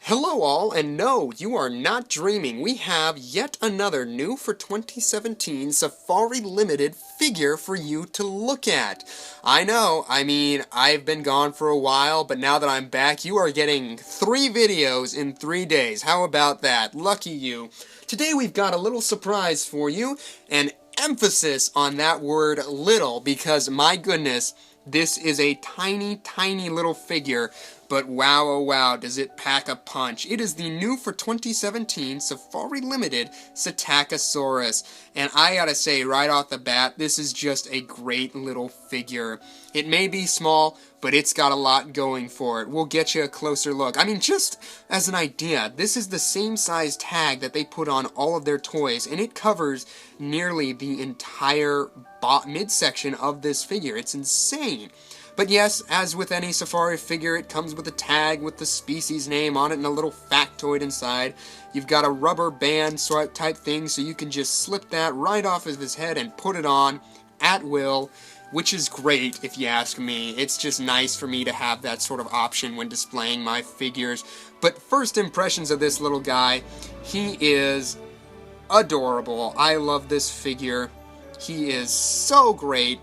Hello all, and no, you are not dreaming. We have yet another new for 2017 Safari Limited figure for you to look at. I know, I've been gone for a while, but now that I'm back, you are getting 3 videos in 3 days. How about that? Lucky you. Today we've got a little surprise for you, and emphasis on that word little, because my goodness, this is a tiny, tiny little figure, but wow, oh wow, does it pack a punch. It is the new for 2017 Safari Limited Psittacosaurus, and I gotta say right off the bat, this is just a great little figure. It may be small, but it's got a lot going for it. We'll get you a closer look. Just as an idea, this is the same size tag that they put on all of their toys, and it covers nearly the entire midsection of this figure. It's insane. But yes, as with any safari figure, it comes with a tag with the species name on it and a little factoid inside. You've got a rubber band type thing, so you can just slip that right off of his head and put it on at will, which is great if you ask me. It's just nice for me to have that sort of option when displaying my figures. But first impressions of this little guy, he is adorable. I love this figure. He is so great.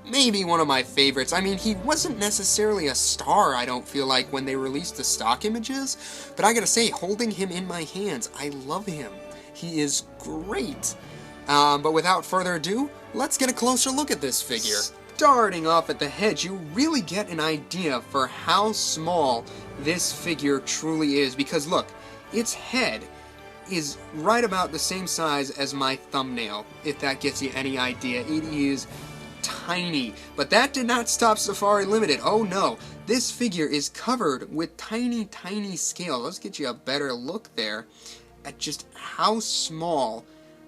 Maybe one of my favorites. He wasn't necessarily a star, I don't feel like, when they released the stock images, but I gotta say, holding him in my hands, I love him. He is great. But without further ado, let's get a closer look at this figure. Starting off at the head, you really get an idea for how small this figure truly is, because look, its head is right about the same size as my thumbnail, if that gives you any idea. It is tiny, but that did not stop Safari Limited. Oh no, this figure is covered with tiny, tiny scales. Let's get you a better look there at just how small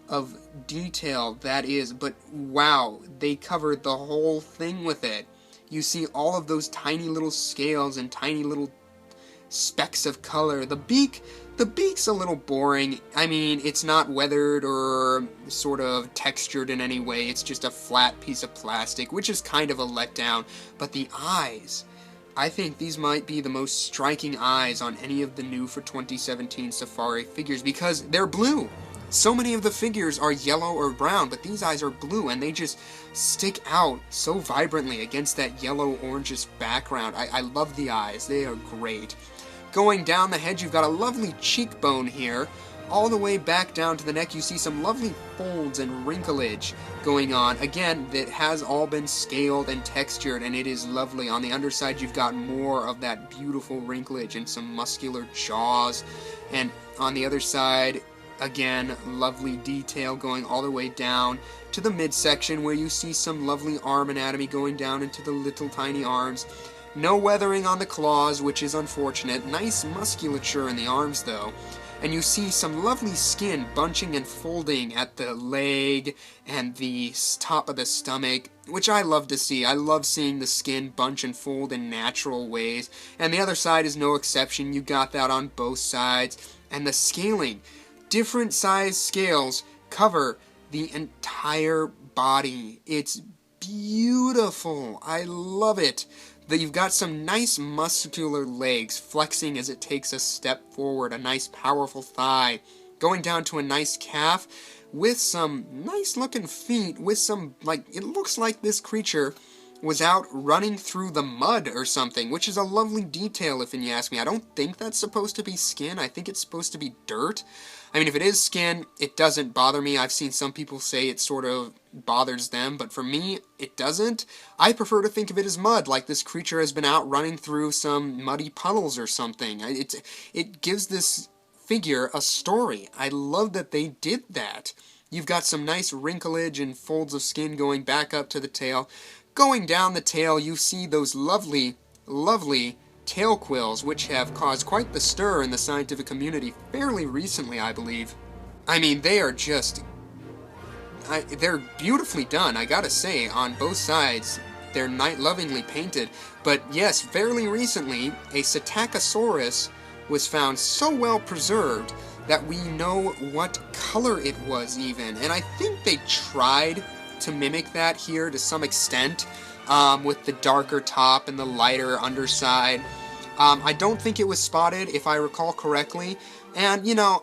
of detail that is, but wow, they covered the whole thing with it. You see all of those tiny little scales and tiny little specks of color. The beak's a little boring. It's not weathered or sort of textured in any way. It's just a flat piece of plastic, which is kind of a letdown. But the eyes, I think these might be the most striking eyes on any of the new for 2017 Safari figures, because they're blue. So many of the figures are yellow or brown, but these eyes are blue, and they just stick out so vibrantly against that yellow-orangish background. I love the eyes. They are great. Going down the head, you've got a lovely cheekbone here. All the way back down to the neck, you see some lovely folds and wrinklage going on. Again, that has all been scaled and textured, and it is lovely. On the underside, you've got more of that beautiful wrinklage and some muscular jaws. And on the other side, again, lovely detail going all the way down to the midsection, where you see some lovely arm anatomy going down into the little tiny arms. No weathering on the claws, which is unfortunate. Nice musculature in the arms, though. And you see some lovely skin bunching and folding at the leg and the top of the stomach, which I love to see. I love seeing the skin bunch and fold in natural ways. And the other side is no exception. You got that on both sides. And the scaling. Different size scales cover the entire body. It's beautiful. I love it. That you've got some nice muscular legs flexing as it takes a step forward, a nice powerful thigh, going down to a nice calf with some nice looking feet with some, it looks like this creature was out running through the mud or something, which is a lovely detail if you ask me. I don't think that's supposed to be skin. I think it's supposed to be dirt. If it is skin, it doesn't bother me. I've seen some people say it sort of bothers them, but for me, it doesn't. I prefer to think of it as mud, like this creature has been out running through some muddy puddles or something. It gives this figure a story. I love that they did that. You've got some nice wrinklage and folds of skin going back up to the tail. Going down the tail, you see those lovely, lovely tail quills, which have caused quite the stir in the scientific community fairly recently, I believe. They are just... they're beautifully done, I gotta say, on both sides. They're lovingly painted. But yes, fairly recently, a Psittacosaurus was found so well preserved that we know what color it was even. And I think they tried to mimic that here to some extent, with the darker top and the lighter underside. I don't think it was spotted, if I recall correctly. And, you know,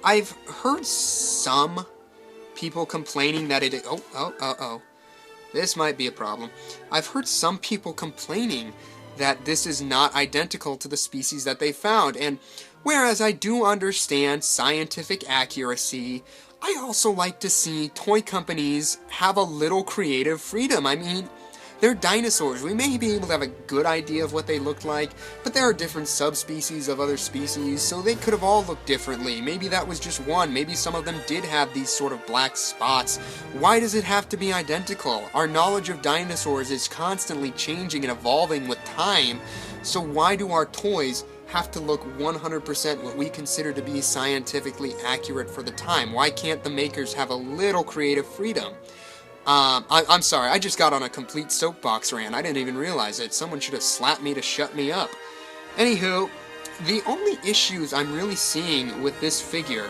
I've heard some people complaining that it... Oh. This might be a problem. I've heard some people complaining that this is not identical to the species that they found. And whereas I do understand scientific accuracy, I also like to see toy companies have a little creative freedom. I mean, they're dinosaurs. We may be able to have a good idea of what they looked like, but there are different subspecies of other species, so they could have all looked differently. Maybe that was just one. Maybe some of them did have these sort of black spots. Why does it have to be identical? Our knowledge of dinosaurs is constantly changing and evolving with time, so why do our toys have to look 100% what we consider to be scientifically accurate for the time? Why can't the makers have a little creative freedom? I'm sorry, I just got on a complete soapbox rant. I didn't even realize it. Someone should have slapped me to shut me up. Anywho, the only issues I'm really seeing with this figure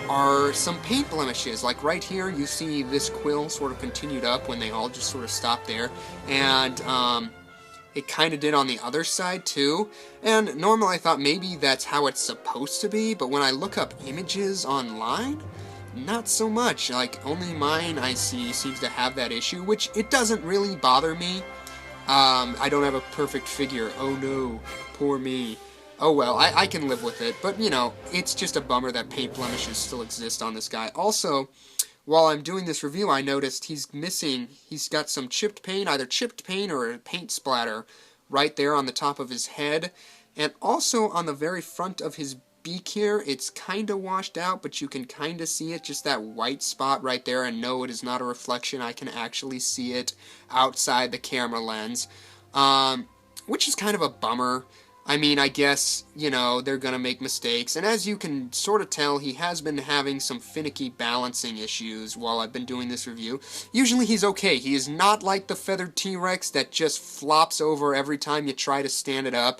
are some paint blemishes. Like right here, you see this quill sort of continued up when they all just sort of stopped there. And, it kind of did on the other side too, and normally I thought maybe that's how it's supposed to be, but when I look up images online, not so much. Like, only mine I see seems to have that issue, which it doesn't really bother me. I don't have a perfect figure. Oh no, poor me. Oh well, I can live with it, but you know, it's just a bummer that paint blemishes still exist on this guy. Also, while I'm doing this review, I noticed he's got some chipped paint, either chipped paint or a paint splatter right there on the top of his head. And also on the very front of his beak here, it's kind of washed out, but you can kind of see it, just that white spot right there. And no, it is not a reflection. I can actually see it outside the camera lens, which is kind of a bummer. I mean, I guess, you know, they're gonna make mistakes, and as you can sort of tell, he has been having some finicky balancing issues while I've been doing this review. Usually he's okay. He is not like the feathered T-Rex that just flops over every time you try to stand it up.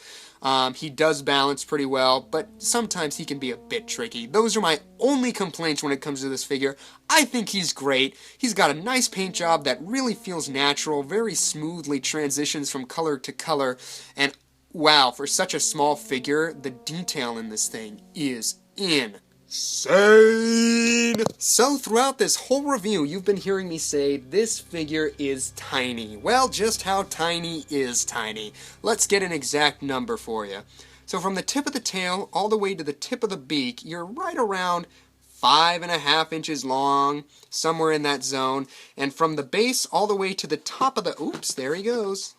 He does balance pretty well, but sometimes he can be a bit tricky. Those are my only complaints when it comes to this figure. I think he's great. He's got a nice paint job that really feels natural, very smoothly transitions from color to color, and wow, for such a small figure, the detail in this thing is insane. So throughout this whole review, you've been hearing me say this figure is tiny. Well, just how tiny is tiny? Let's get an exact number for you. So from the tip of the tail all the way to the tip of the beak, you're right around 5.5 inches long, somewhere in that zone. And from the base all the way to the top of the... Oops, there he goes.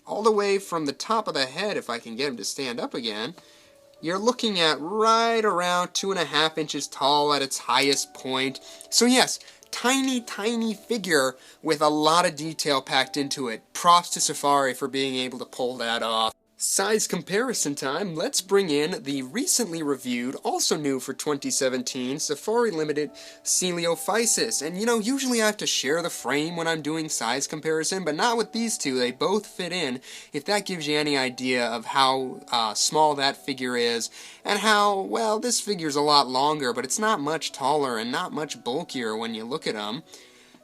All the way from the top of the head, if I can get him to stand up again, you're looking at right around 2.5 inches tall at its highest point. So yes, tiny, tiny figure with a lot of detail packed into it. Props to Safari for being able to pull that off. Size comparison time. Let's bring in the recently reviewed, also new for 2017, Safari Ltd. Coeliophysis. And you know, usually I have to share the frame when I'm doing size comparison, but not with these two. They both fit in, if that gives you any idea of how small that figure is, and how, well, this figure's a lot longer, but it's not much taller and not much bulkier when you look at them.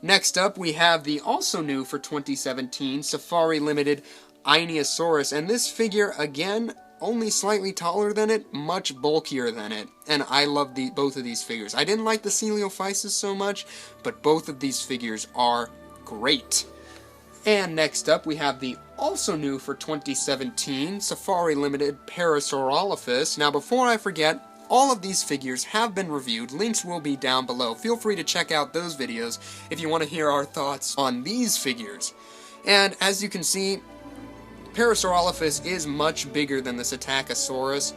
Next up, we have the also new for 2017, Safari Ltd. Einiosaurus, and this figure, again, only slightly taller than it, much bulkier than it, and I love both of these figures. I didn't like the Coeliophysis so much, but both of these figures are great. And next up, we have the also new for 2017, Safari Ltd. Parasaurolophus. Now, before I forget, all of these figures have been reviewed. Links will be down below. Feel free to check out those videos if you want to hear our thoughts on these figures. And as you can see, Parasaurolophus is much bigger than the Psittacosaurus,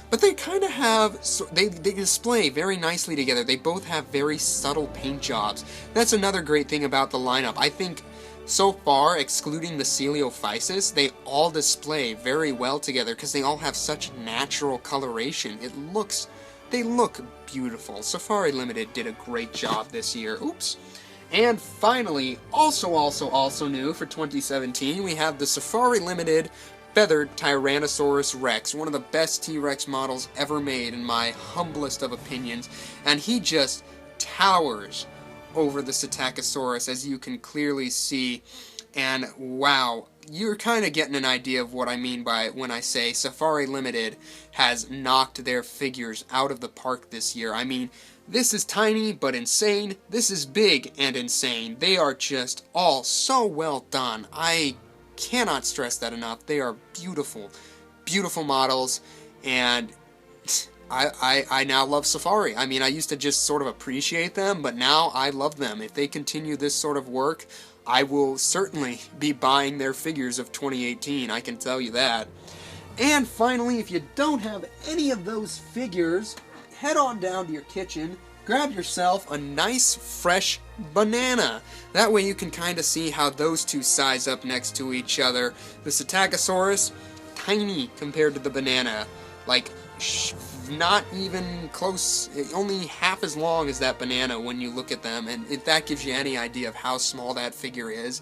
but they kind of have, they display very nicely together. They both have very subtle paint jobs. That's another great thing about the lineup. I think so far, excluding the Coeliophysis, they all display very well together because they all have such natural coloration. They look beautiful. Safari Ltd. did a great job this year. Oops. And finally, also new for 2017, we have the Safari Ltd. Feathered Tyrannosaurus Rex, one of the best T-Rex models ever made in my humblest of opinions, and he just towers over the Psittacosaurus, as you can clearly see, and wow, you're kind of getting an idea of what I mean by when I say Safari Ltd. Has knocked their figures out of the park this year. I mean, this is tiny but insane. This is big and insane. They are just all so well done. I cannot stress that enough. They are beautiful, beautiful models, and I now love Safari. I mean, I used to just sort of appreciate them, but now I love them. If they continue this sort of work, I will certainly be buying their figures of 2018, I can tell you that. And finally, if you don't have any of those figures, head on down to your kitchen, grab yourself a nice fresh banana. That way you can kind of see how those two size up next to each other. The Psittacosaurus, tiny compared to the banana. Like, not even close, only half as long as that banana when you look at them, and if that gives you any idea of how small that figure is,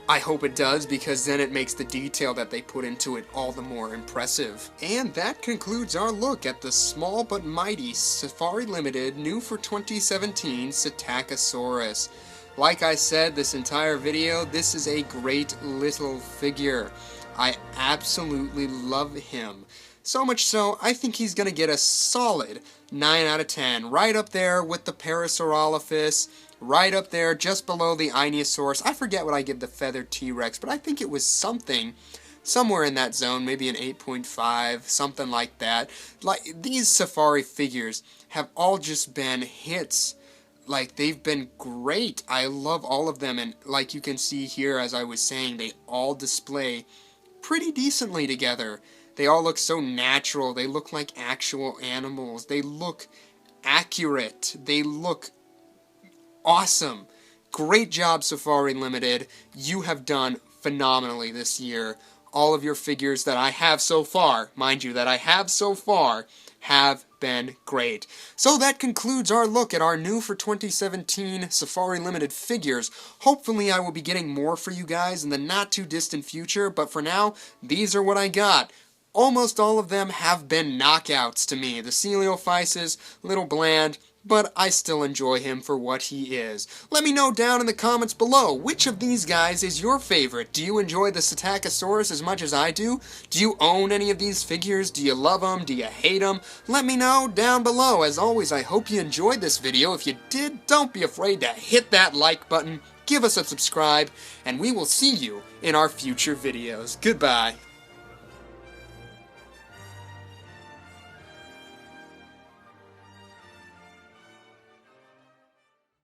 I hope it does, because then it makes the detail that they put into it all the more impressive. And that concludes our look at the small but mighty Safari Ltd. New for 2017 Psittacosaurus. Like I said, this entire video, this is a great little figure. I absolutely love him. So much so, I think he's going to get a solid 9 out of 10. Right up there with the Parasaurolophus. Right up there, just below the Einiosaurus. I forget what I give the feathered T-Rex, but I think it was something, somewhere in that zone, maybe an 8.5, something like that. Like, these Safari figures have all just been hits. Like, they've been great. I love all of them, and like you can see here, as I was saying, they all display pretty decently together. They all look so natural. They look like actual animals. They look accurate. They look awesome. Great job, Safari Ltd. You have done phenomenally this year. All of your figures that I have so far, mind you, that I have so far, have been great. So that concludes our look at our new for 2017 Safari Ltd. figures. Hopefully I will be getting more for you guys in the not too distant future, but for now, these are what I got. Almost all of them have been knockouts to me. The Coeliophysis, a little bland, but I still enjoy him for what he is. Let me know down in the comments below, which of these guys is your favorite? Do you enjoy the Psittacosaurus as much as I do? Do you own any of these figures? Do you love them? Do you hate them? Let me know down below. As always, I hope you enjoyed this video. If you did, don't be afraid to hit that like button, give us a subscribe, and we will see you in our future videos. Goodbye.